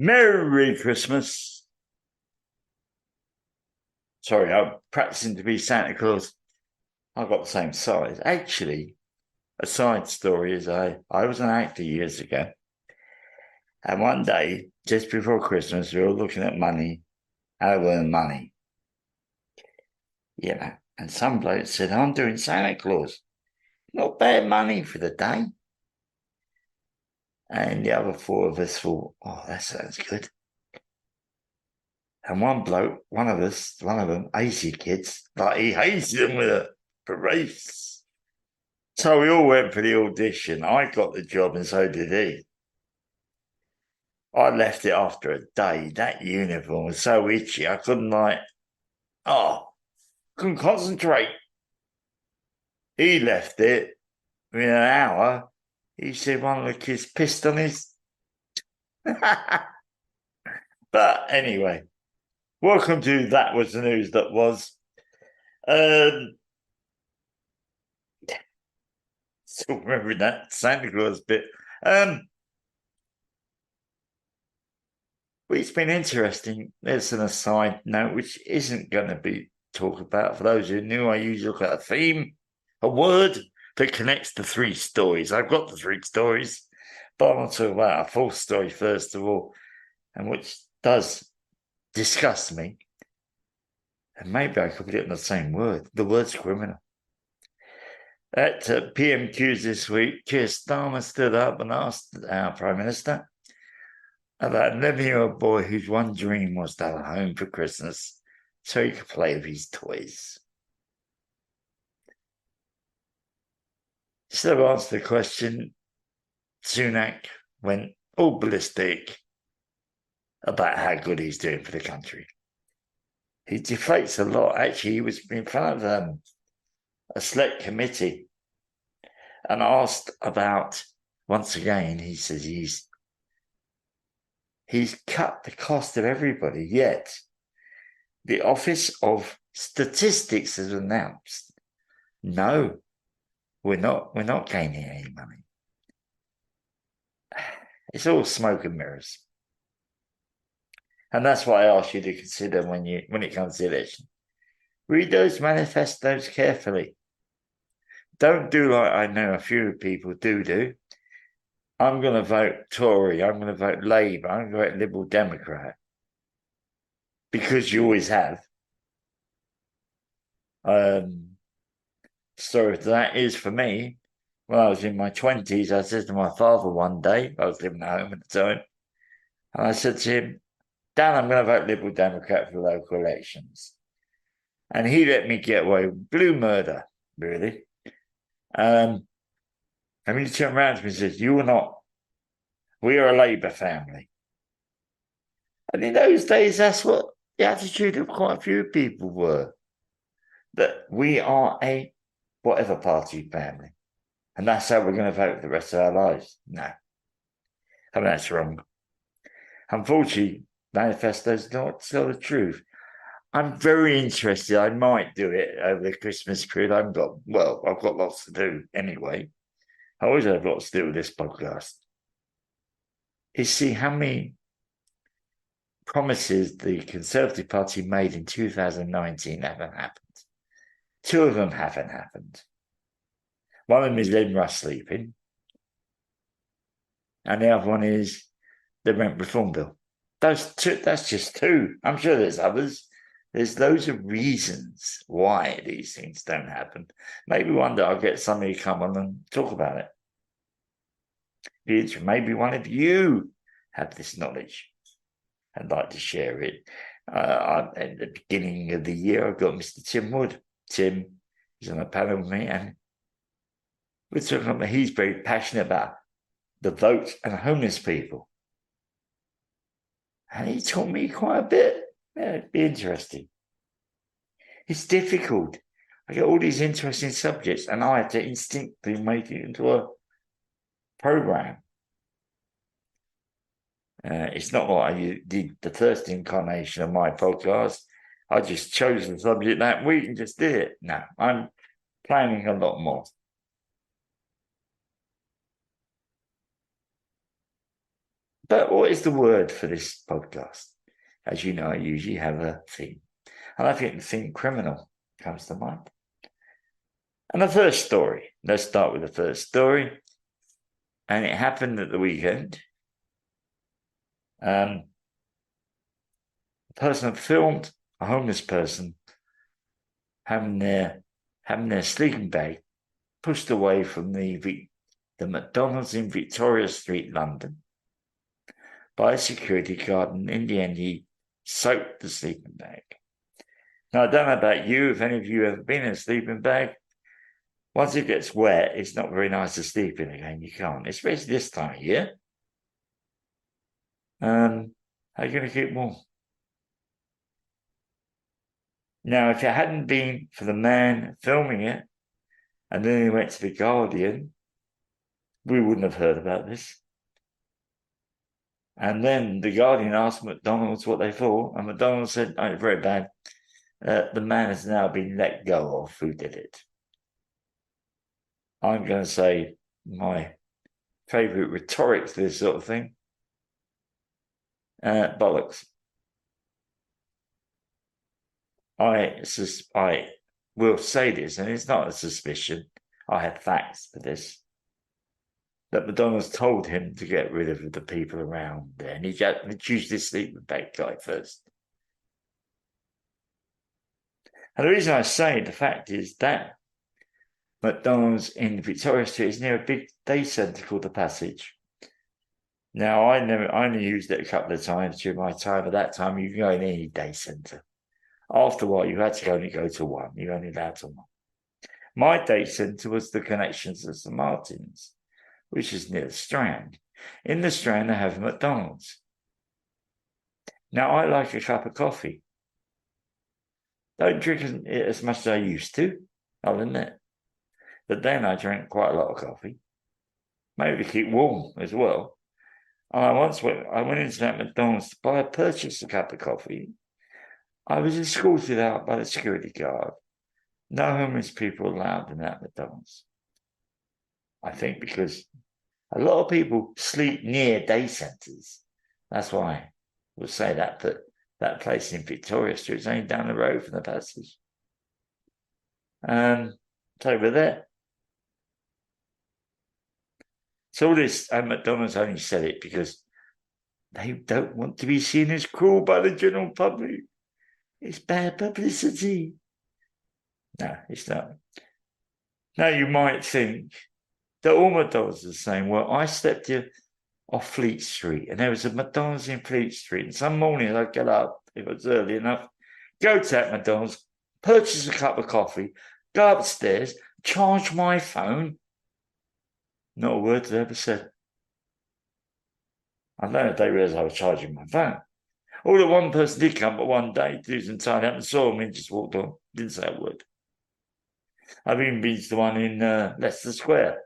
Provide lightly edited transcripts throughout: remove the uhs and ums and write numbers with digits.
Merry Christmas. Sorry, I'm practicing to be Santa Claus. I've got the same size. Actually, a side story is I was an actor years ago. And one day, just before Christmas, we were all looking at money, how to earn money. And some bloke said, I'm doing Santa Claus. Not bad money for the day. And the other four of us thought, oh, that sounds good. And one bloke, one of them, hated kids, like he hated them with a race. So we all went for the audition. I got the job and so did he. I left it after a day. That uniform was so itchy, I couldn't couldn't concentrate. He left it within an hour. He said one of the kids pissed on his. But anyway, welcome to That Was the News That Was. Still remembering that Santa Claus bit. It's been interesting. There's an aside note which isn't going to be talked about. For those who knew, I usually look at a theme, a word that connects the three stories. I've got the three stories, but I want to talk about a full story first of all, and which does disgust me. And maybe I could put it in the same word. The word's criminal. At PMQs this week, Keir Starmer stood up and asked our Prime Minister about an 11-year-old boy whose one dream was to have a home for Christmas so he could play with his toys. Instead of answering the question, Sunak went all ballistic about how good he's doing for the country. He deflates a lot. Actually, he was in front of a select committee and asked about, once again, he says he's cut the cost of everybody, yet the Office of Statistics has announced, no, we're not gaining any money. It's all smoke and mirrors. And that's what I ask you to consider when it comes to the election. Read those manifestos carefully. Don't do like I know a few people do. I'm going to vote Tory. I'm going to vote Labour. I'm going to vote Liberal Democrat. Because you always have. So that is for me. When I was in my 20s, I said to my father one day, I was living at home at the time, and I said to him, Dan, I'm going to vote Liberal Democrat for local elections. And he let me get away with blue murder, really. And he turned around to me and said, you are not. We are a Labour family. And in those days, that's what the attitude of quite a few people were. That we are a whatever party family. And that's how we're going to vote for the rest of our lives. No. I mean, that's wrong. Unfortunately, manifestos don't tell the truth. I'm very interested. I might do it over the Christmas period. I've got lots to do anyway. I always have lots to do with this podcast. Is see how many promises the Conservative Party made in 2019 haven't happened. Two of them haven't happened. One of them is Lynn sleeping, and the other one is the rent reform bill. That's just two. I'm sure there's others. There's loads of reasons why these things don't happen. Maybe one day I'll get somebody to come on and talk about it. Maybe one of you have this knowledge and like to share it. At the beginning of the year, I've got Mr. Tim Wood. Tim is on a panel with me, and we're talking about he's very passionate about the vote and homeless people. And he taught me quite a bit. Yeah, it'd be interesting. It's difficult. I get all these interesting subjects, and I have to instinctively make it into a program. It's not like I did the first incarnation of my podcast. I just chose the subject that week and just did it. No, I'm planning a lot more. But what is the word for this podcast? As you know, I usually have a theme. And I think the theme criminal comes to mind. And the first story, let's start with the first story. And it happened at the weekend. A person filmed a homeless person having their sleeping bag pushed away from the McDonald's in Victoria Street, London, by a security guard, and in the end he soaked the sleeping bag. Now, I don't know about you, if any of you have ever been in a sleeping bag, once it gets wet, it's not very nice to sleep in again. You can't, especially this time of year. How are you going to keep warm? Now, if it hadn't been for the man filming it, and then he went to The Guardian, we wouldn't have heard about this. And then The Guardian asked McDonald's what they thought, and McDonald's said, oh, very bad. The man has now been let go of who did it. I'm going to say my favourite rhetoric for this sort of thing. Bollocks. I will say this, and it's not a suspicion. I have facts for this. That McDonald's told him to get rid of the people around there, and he choose this sleeping bag guy first. And the reason I say the fact is that McDonald's in Victoria Street is near a big day centre called the Passage. Now, I only used it a couple of times during my time. At that time, you can go in any day centre. After a while, you had to only go to one. You're only allowed to one. My day centre was the Connections of St Martin's, which is near the Strand. In the Strand, they have McDonald's. Now, I like a cup of coffee. Don't drink it as much as I used to, I'll admit. But then I drank quite a lot of coffee. Maybe to keep warm as well. And I went into that McDonald's to purchase a cup of coffee. I was escorted out by the security guard. No homeless people allowed in that McDonald's. I think because a lot of people sleep near day centres. That's why we'll say that. But that place in Victoria Street is only down the road from the Passage. It's over there. So all this, and McDonald's only said it because they don't want to be seen as cruel by the general public. It's bad publicity. No, it's not. Now, you might think that all McDonald's are the same. Well, I stepped here off Fleet Street, and there was a McDonald's in Fleet Street. And some mornings I'd get up, if it was early enough, go to that McDonald's, purchase a cup of coffee, go upstairs, charge my phone. Not a word they ever said. I don't know if they realised I was charging my phone. All that one person did come but one day to do some tidying up and saw me and just walked on. Didn't say a word. I've even been to the one in Leicester Square,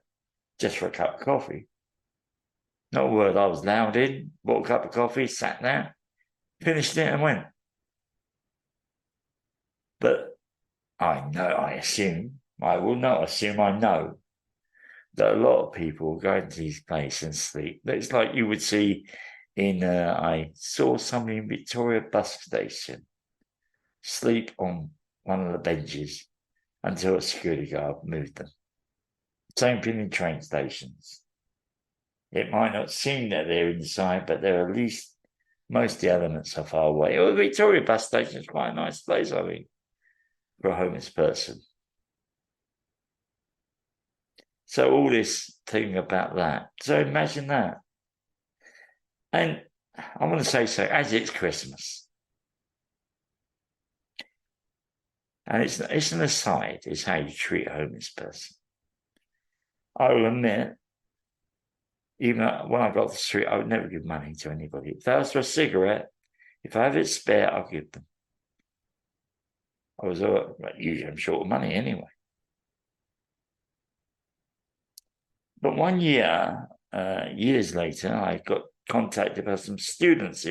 just for a cup of coffee. Not a word. I was loud in, bought a cup of coffee, sat down, finished it and went. But I know that a lot of people go into these places and sleep. It's like you would see I saw somebody in Victoria bus station sleep on one of the benches until a security guard moved them. Same thing in train stations. It might not seem that they're inside, but they're at least most of the elements are far away. Well, Victoria bus station is quite a nice place, I think, for a homeless person. So all this thing about that. So imagine that. And I want to say so, as it's Christmas. And it's an aside, is how you treat a homeless person. I will admit, even when I got off the street, I would never give money to anybody. If I asked for a cigarette, if I have it spare, I'll give them. I was usually I'm short of money anyway. But one year, years later, I got contacted by some students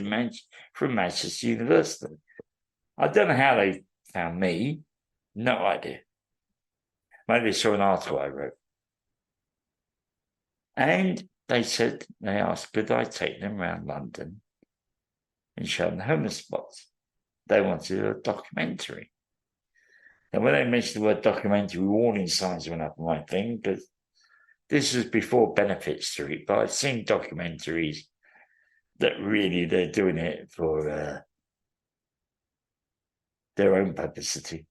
from Manchester University. I don't know how they found me. No idea. Maybe they saw an article I wrote. And they asked, could I take them around London and show them the homeless spots? They wanted a documentary. And when they mentioned the word documentary, warning signs went up on my thing, because this was before Benefit Street, but I've seen documentaries that really they're doing it for their own publicity.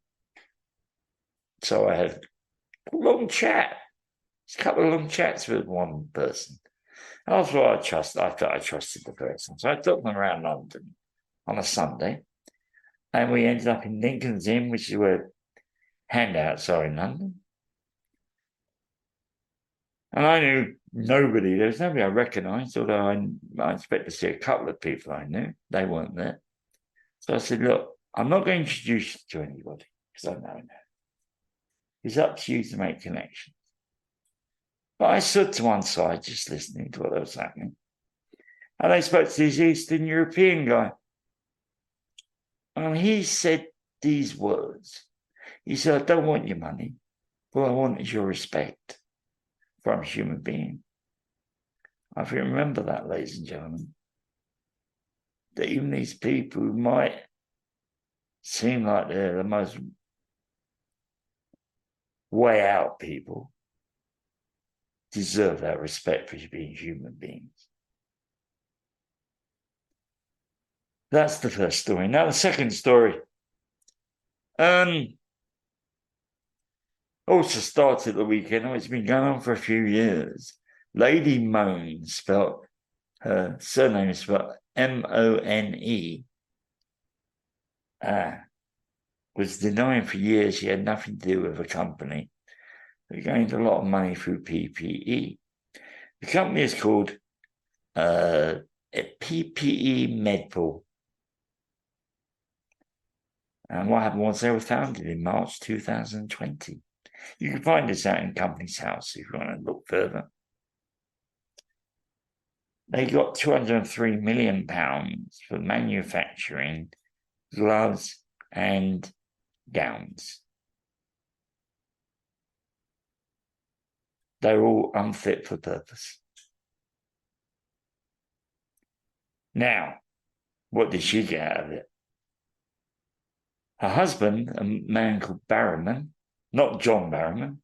So I had a long chat, a couple of long chats with one person. After I thought I trusted the person. So I took them around London on a Sunday, and we ended up in Lincoln's Inn, which is where handouts are in London. And I knew nobody. There was nobody I recognised, although I expect to see a couple of people I knew. They weren't there. So I said, look, I'm not going to introduce you to anybody because I know now. It's up to you to make connections. But I stood to one side just listening to what was happening. And I spoke to this Eastern European guy. And he said these words. He said, I don't want your money. All I want is your respect from a human being. I can remember that, ladies and gentlemen. That even these people who might seem like they're the most way out people deserve that respect for being human beings. That's the first story. Now the second story. Also started the weekend. It's been going on for a few years. Lady Mone, her surname is spelled M-O-N-E, was denying for years she had nothing to do with a company. They gained a lot of money through PPE. The company is called PPE Medpool. And what happened was they were founded in March 2020. You can find this out in Company's House if you want to look further. They got £203 million for manufacturing gloves and gowns. They're all unfit for purpose. Now, what did she get out of it? Her husband, a man called Barrowman, not John Barrowman,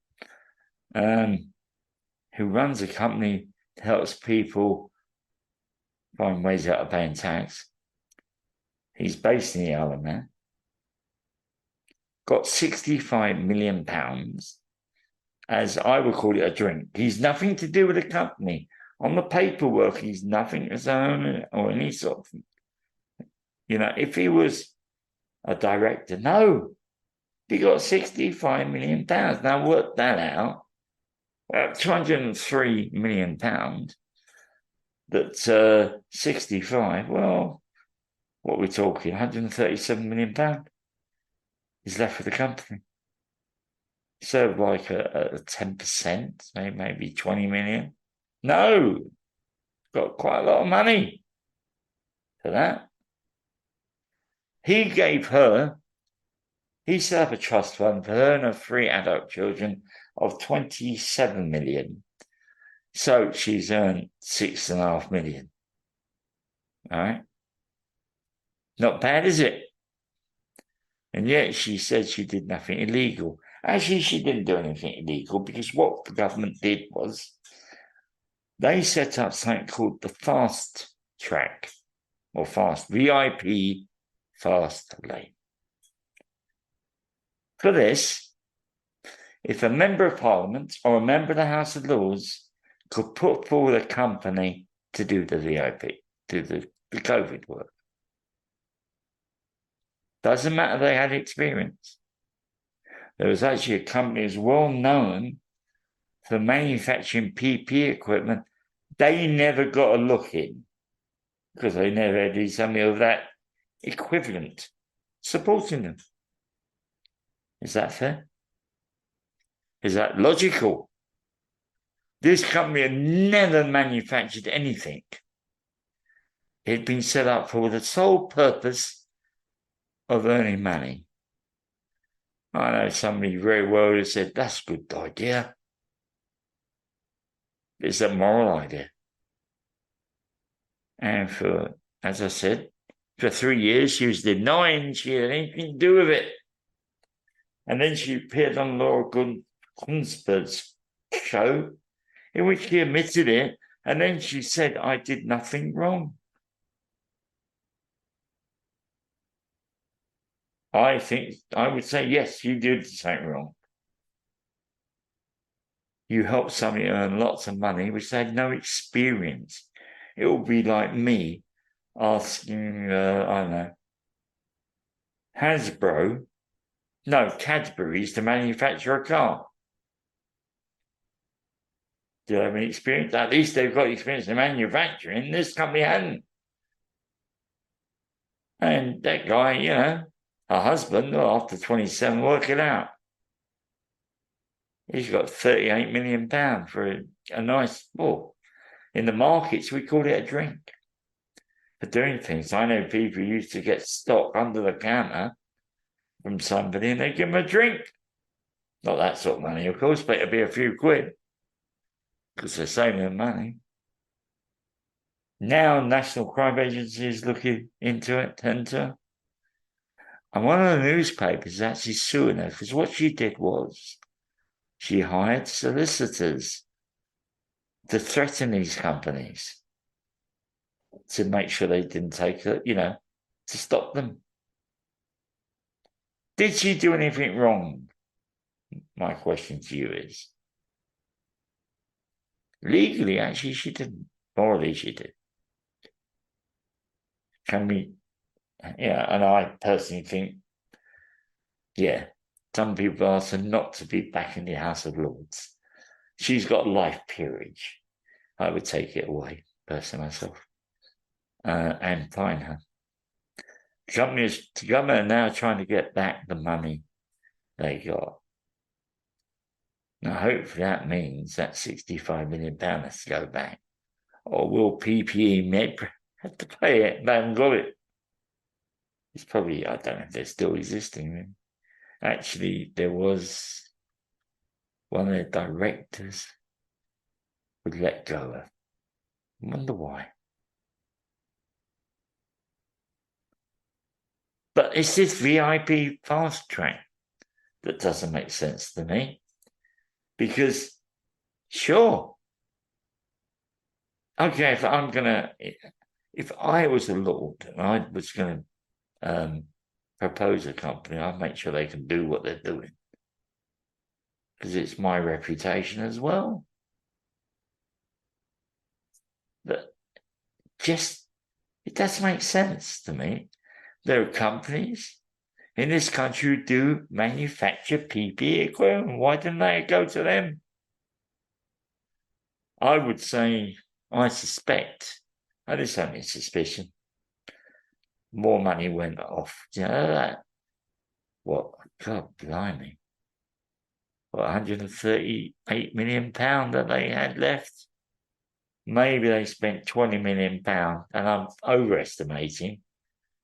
who runs a company that helps people find ways out of paying tax. He's based in the Isle of Man. Got £65 million, as I would call it, a drink. He's nothing to do with the company. On the paperwork, he's nothing as own or any sort of thing. You know, if he was a director, no. He got £65 million. Now work that out. £203 million. That's 65. Well, what we're talking, £137 million is left for the company. So like a 10%, maybe 20 million. No, got quite a lot of money for that. He set up a trust fund for her and her 3 adult children of 27 million. So she's earned 6.5 million. All right. Not bad, is it? And yet she said she did nothing illegal. Actually, she didn't do anything illegal, because what the government did was they set up something called the fast track, or fast, VIP fast lane. For this, if a member of Parliament or a member of the House of Lords could put forward a company to do the VIP, do the COVID work. Doesn't matter they had experience. There was actually a company as well known for manufacturing PPE equipment. They never got a look in because they never had something of that equivalent supporting them. Is that fair? Is that logical? This company had never manufactured anything. It had been set up for the sole purpose of earning money. I know somebody very well who said, that's a good idea. It's a moral idea. And as I said, for 3 years, she was denying she had anything to do with it. And then she appeared on Laura Gunsberg's show, in which she admitted it. And then she said, I did nothing wrong. I would say, yes, you did something wrong. You helped somebody earn lots of money, which they had no experience. It would be like me asking, I don't know, Cadbury's to manufacture a car. Do they have any experience? At least they've got experience in manufacturing. This company hadn't. And that guy, her husband, after 27, work it out. He's got £38 million for a nice, in the markets, we call it a drink. For doing things. I know people used to get stock under the counter from somebody and they give them a drink. Not that sort of money, of course, but it'd be a few quid because they're saving their money. Now, National Crime Agency is looking into it, and one of the newspapers is actually suing her because what she did was she hired solicitors to threaten these companies to make sure they didn't take it, to stop them. Did she do anything wrong? My question to you is, legally, actually, she didn't. Morally, she did. And I personally think, some people ask her not to be back in the House of Lords. She's got life peerage. I would take it away, personally, myself, and fine her. The government are now trying to get back the money they got. Now, hopefully that means that £65 million has to go back. Or will PPE Med have to pay it? They haven't got it. It's probably, I don't know if they're still existing. Actually, there was one of their directors would let go of. I wonder why. But it's this VIP fast track that doesn't make sense to me. Because, sure, okay, if I was a lord and I was going to propose a company, I'd make sure they can do what they're doing. Because it's my reputation as well. But it does make sense to me. There are companies in this country who do manufacture PPE equipment. Why didn't they go to them? I would say, I suspect, and it's only a suspicion, more money went off. Do you know that? What? God blimey. What, £138 million that they had left? Maybe they spent £20 million, and I'm overestimating,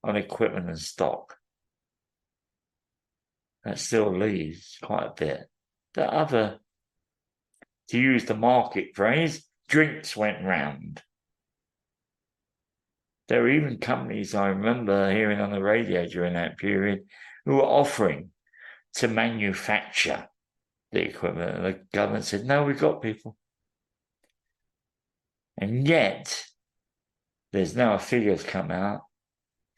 on equipment and stock. That still leaves quite a bit. To use the market phrase, drinks went round. There were even companies I remember hearing on the radio during that period who were offering to manufacture the equipment. And the government said, no, we've got people. And yet, there's now a figure that's come out,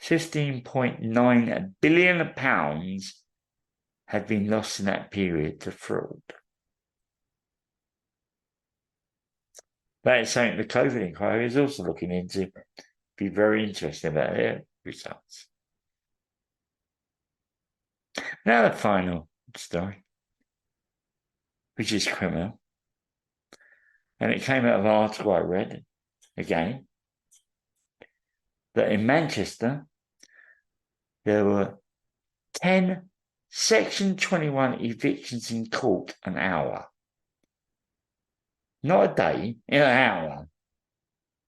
£15.9 billion had been lost in that period to fraud. That is something the COVID inquiry is also looking into. Be very interesting about their results. Now the final story, which is criminal. And it came out of an article I read, again, that in Manchester, there were 10 Section 21 evictions in court an hour. Not a day, in an hour.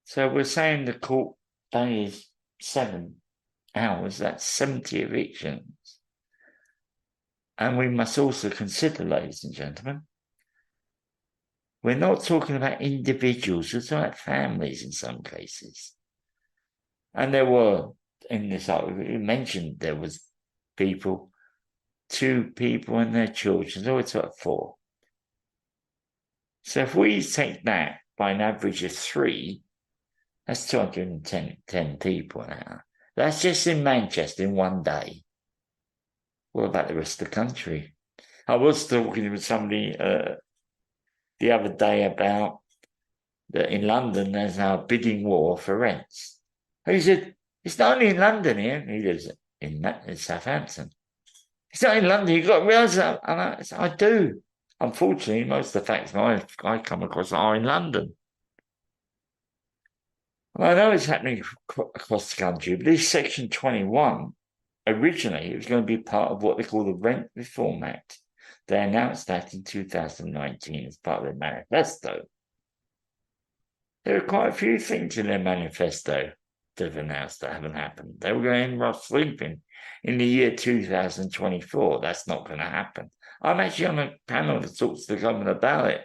So we're saying the court day is 7 hours, that's 70 evictions. And we must also consider, ladies and gentlemen, we're not talking about individuals, we're talking about families in some cases. And there were, in this article, it mentioned there was people, 2 people and their children, so it's about 4. So if we take that by an average of 3, that's 210 people now. That's just in Manchester in one day. What about the rest of the country? I was talking with somebody the other day about that in London there's now a bidding war for rents. He said, it's not only in London here. He lives in Southampton. It's not in London. You've got to realise that. And I do. Unfortunately, most of the facts I come across are in London. Well, I know it's happening across the country, but this Section 21, originally, it was going to be part of what they call the Rent Reform Act. They announced that in 2019 as part of their manifesto. There are quite a few things in their manifesto they've announced that haven't happened. They were going to end rough sleeping in the year 2024. That's not going to happen. I'm actually on a panel that talks to the government about it.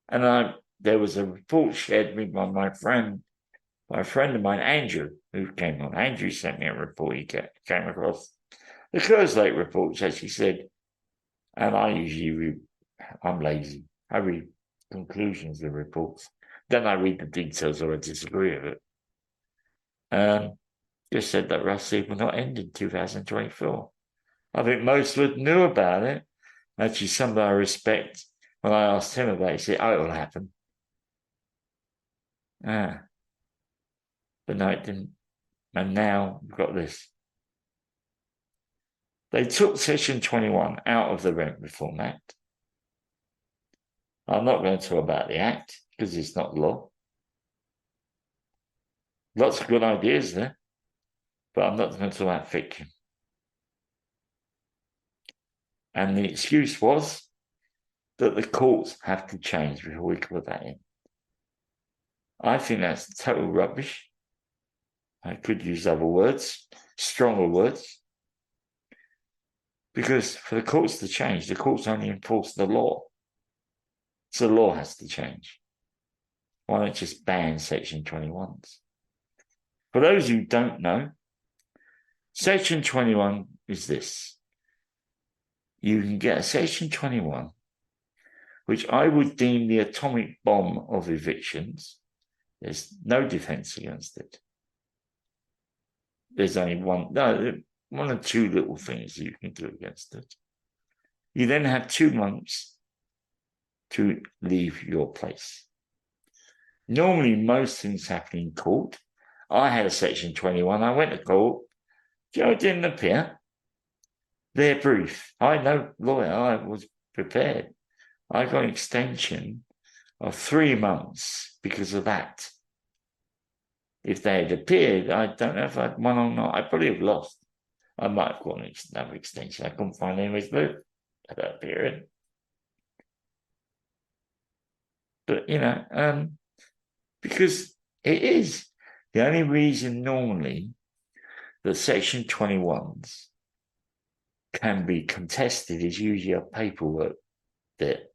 And there was a report shared with by my friend of mine, Andrew, who came on. Andrew sent me a report he came across. The Kerslake report, which actually said, and I'm lazy. I read conclusions of reports. Then I read the details or I disagree with it. Just said that rough sleep will not end in 2024. I think most of us knew about it. Actually, somebody I respect, when I asked him about it, he said, oh, it will happen. But no, it didn't. And now we've got this. They took Section 21 out of the Rent Reform Act. I'm not going to talk about the Act because it's not law. Lots of good ideas there, but I'm not going to talk about fiction. And the excuse was that the courts have to change before we put that in. I think that's total rubbish. I could use other words, stronger words. Because for the courts to change, the courts only enforce the law. So the law has to change. Why not just ban Section 21s? For those who don't know, Section 21 is this. You can get a Section 21, which I would deem the atomic bomb of evictions. There's no defence against it. There's only one or 2 little things you can do against it. You then have 2 months to leave your place. Normally, most things happen in court. I had a Section 21. I went to court. Joe didn't appear. Their brief. I know lawyer. I was prepared. I got an extension of 3 months because of that. If they had appeared, I don't know if I'd won or not. I probably have lost. I might have got another extension. I couldn't find anybody's move at that period. But, because it is the only reason normally that Section 21s can be contested is usually a paperwork bit.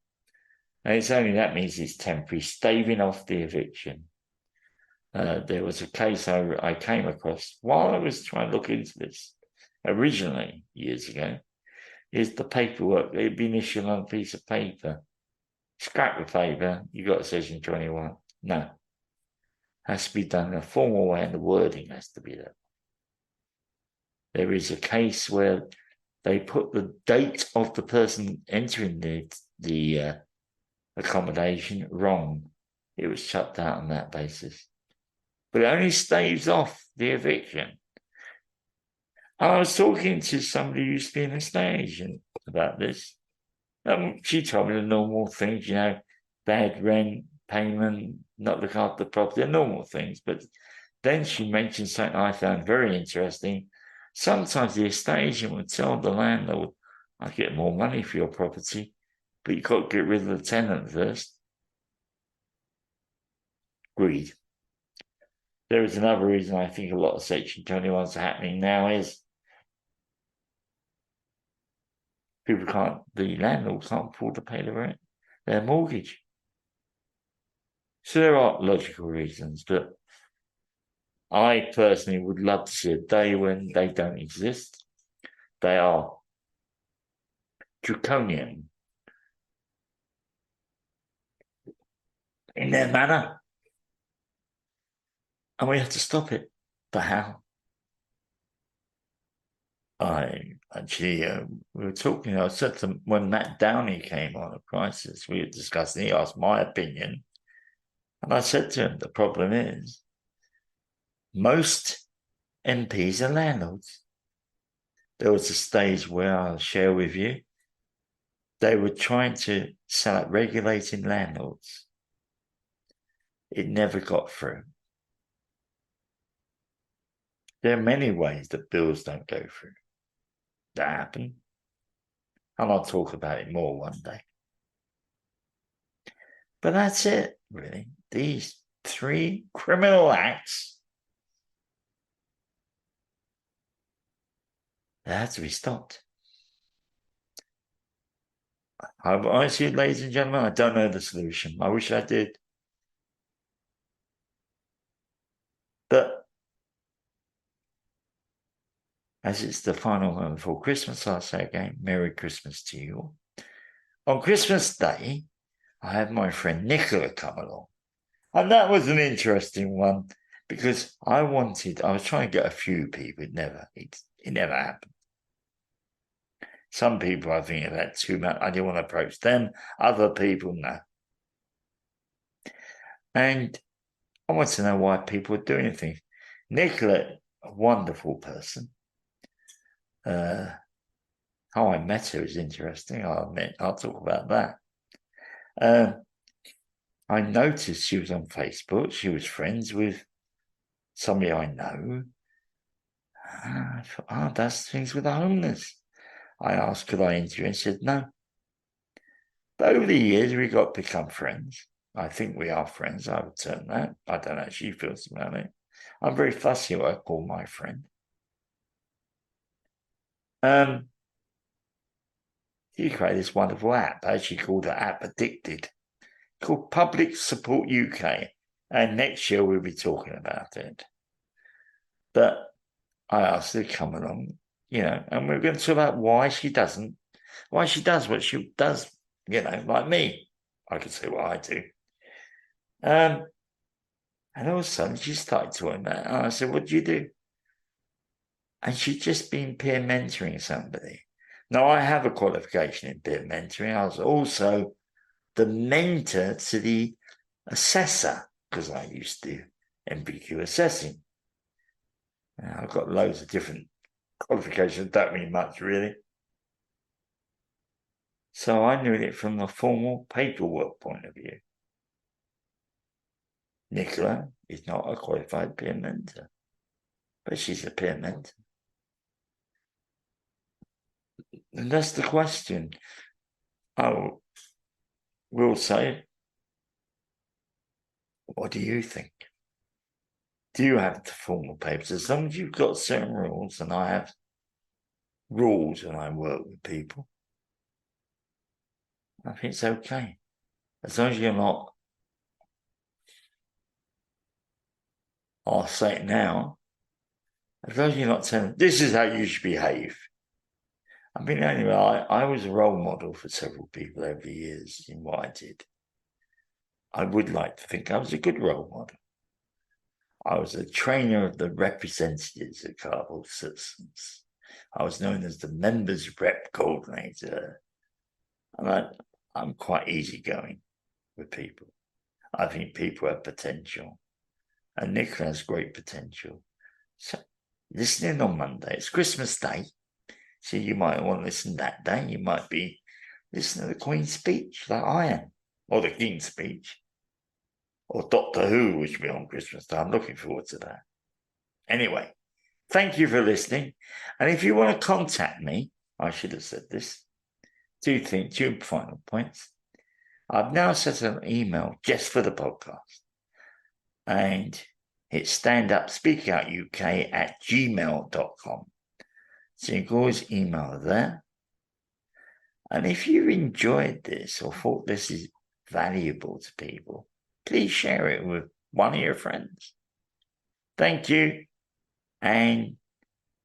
And it's only that means it's temporary, staving off the eviction. There was a case I came across while I was trying to look into this originally years ago. Is the paperwork that had been issued on a piece of paper. Scrap the paper, you got a Section 21. No. Has to be done in a formal way and the wording has to be there. There is a case where they put the date of the person entering the accommodation wrong. It was shut down on that basis. But it only staves off the eviction. And I was talking to somebody who used to be an estate agent about this. She told me the normal things, bad rent, payment, not look after the property, the normal things. But then she mentioned something I found very interesting. Sometimes the estate agent would tell the landlord, I'll get more money for your property, but you've got to get rid of the tenant first. Greed. There is another reason I think a lot of Section 21s are happening now is the landlord can't afford to pay the rent, their mortgage. So there are logical reasons, but I personally would love to see a day when they don't exist. They are draconian in their manner, and we have to stop it. But how? I actually, we were talking. I said to when Matt Downey came on a Crisis, we were discussing. He asked my opinion, and I said to him, the problem is most MPs are landlords. There was a stage where I'll share with you, they were trying to sell at regulating landlords. It never got through. There are many ways that bills don't go through. That happen. And I'll talk about it more one day. But that's it, really. These 3 criminal acts, they have to be stopped. Honestly, ladies and gentlemen, I don't know the solution. I wish I did. But as it's the final one before Christmas, I'll say again, Merry Christmas to you all. On Christmas Day, I had my friend Nicola come along. And that was an interesting one because I was trying to get a few people. It never happened. Some people I think have had too much. I didn't want to approach them. Other people, no. And I want to know why people are doing things. Nicola, a wonderful person. How I met her is interesting. I'll talk about that. I noticed she was on Facebook. She was friends with somebody I know. I thought, that's things with the homeless. I asked, could I interview her? And she said, no. But over the years, we got to become friends. I think we are friends. I would turn that. I don't know how she feels about it. I'm very fussy what I call my friend. She created this wonderful app, as she called it, App Addicted, called Public Support UK. And next year we'll be talking about it. But I asked her to come along, and we're going to talk about why she does what she does, like me. I could say what I do. And all of a sudden she started talking about it. And I said, what do you do? And she'd just been peer mentoring somebody. Now, I have a qualification in peer mentoring. I was also the mentor to the assessor because I used to do MPQ assessing. Now, I've got loads of different qualifications, don't mean much really. So I knew it from the formal paperwork point of view. Nicola is not a qualified peer mentor, but she's a peer mentor. And that's the question. I will say, what do you think? Do you have the formal papers? As long as you've got certain rules, and I have rules when I work with people, I think it's okay. As long as you're not, I'll say it now, as long as you're not telling, this is how you should behave. I mean, anyway, I was a role model for several people over the years in what I did. I would like to think I was a good role model. I was a trainer of the representatives of cardboard citizens. I was known as the members rep coordinator. And I'm quite easygoing with people. I think people have potential. And Nicola has great potential. So listening on Monday, it's Christmas Day. So you might want to listen that day. You might be listening to the Queen's speech like I am. Or the King's speech. Or Doctor Who, which will be on Christmas Day. I'm looking forward to that. Anyway, thank you for listening. And if you want to contact me, I should have said this. Two final points. I've now set an email just for the podcast. And it's standupspeakoutuk@gmail.com. So you can always email there. And if you enjoyed this or thought this is valuable to people, please share it with one of your friends. Thank you, and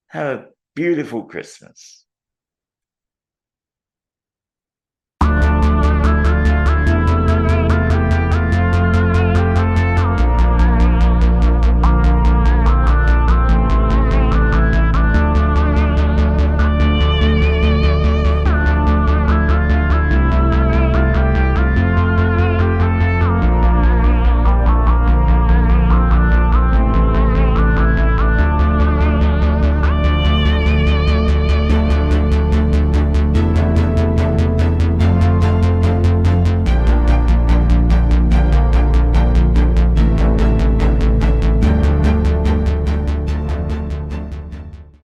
have a beautiful Christmas.